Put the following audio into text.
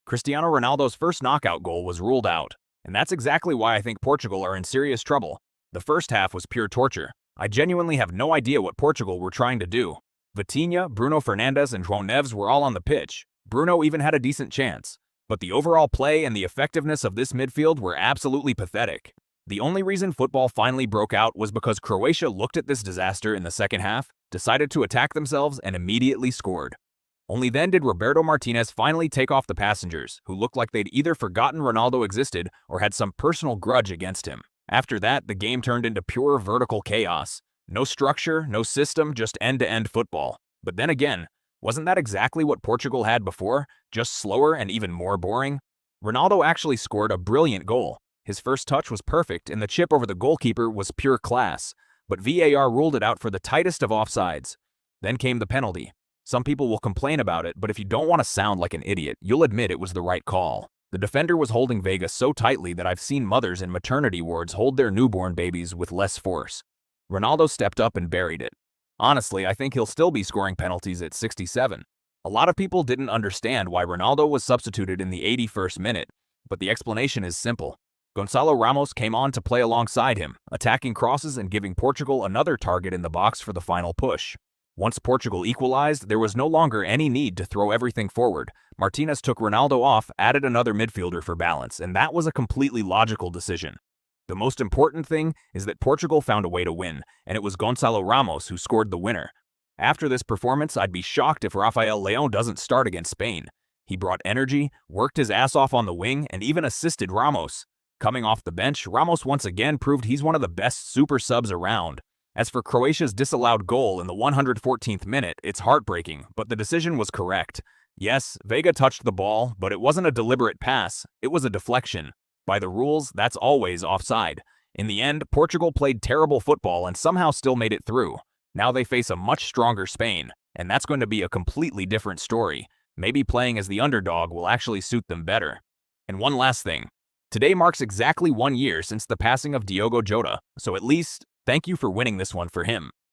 Cristiano Ronaldo's first knockout goal was ruled out, and that's exactly why I think Portugal are in serious trouble. The first half was pure torture. I genuinely have no idea what Portugal were trying to do. Vitinha, Bruno Fernandes, and João Neves were all on the pitch. Bruno even had a decent chance. But the overall play and the effectiveness of this midfield were absolutely pathetic. The only reason football finally broke out was because Croatia looked at this disaster in the second half, decided to attack themselves, and immediately scored. Only then did Roberto Martinez finally take off the passengers, who looked like they'd either forgotten Ronaldo existed or had some personal grudge against him. After that, the game turned into pure vertical chaos. No structure, no system, just end-to-end football. But then again, wasn't that exactly what Portugal had before, just slower and even more boring? Ronaldo actually scored a brilliant goal. His first touch was perfect and the chip over the goalkeeper was pure class, but VAR ruled it out for the tightest of offsides. Then came the penalty. Some people will complain about it, but if you don't want to sound like an idiot, you'll admit it was the right call. The defender was holding Vega so tightly that I've seen mothers in maternity wards hold their newborn babies with less force. Ronaldo stepped up and buried it. Honestly, I think he'll still be scoring penalties at 67. A lot of people didn't understand why Ronaldo was substituted in the 81st minute, but the explanation is simple. Gonçalo Ramos came on to play alongside him, attacking crosses and giving Portugal another target in the box for the final push. Once Portugal equalized, there was no longer any need to throw everything forward. Martinez took Ronaldo off, added another midfielder for balance, and that was a completely logical decision. The most important thing is that Portugal found a way to win, and it was Gonçalo Ramos who scored the winner. After this performance, I'd be shocked if Rafael Leão doesn't start against Spain. He brought energy, worked his ass off on the wing, and even assisted Ramos. Coming off the bench, Ramos once again proved he's one of the best super subs around. As for Croatia's disallowed goal in the 114th minute, it's heartbreaking, but the decision was correct. Yes, Vega touched the ball, but it wasn't a deliberate pass, it was a deflection. By the rules, that's always offside. In the end, Portugal played terrible football and somehow still made it through. Now they face a much stronger Spain, and that's going to be a completely different story. Maybe playing as the underdog will actually suit them better. And one last thing. Today marks exactly 1 year since the passing of Diogo Jota, so at least, thank you for winning this one for him.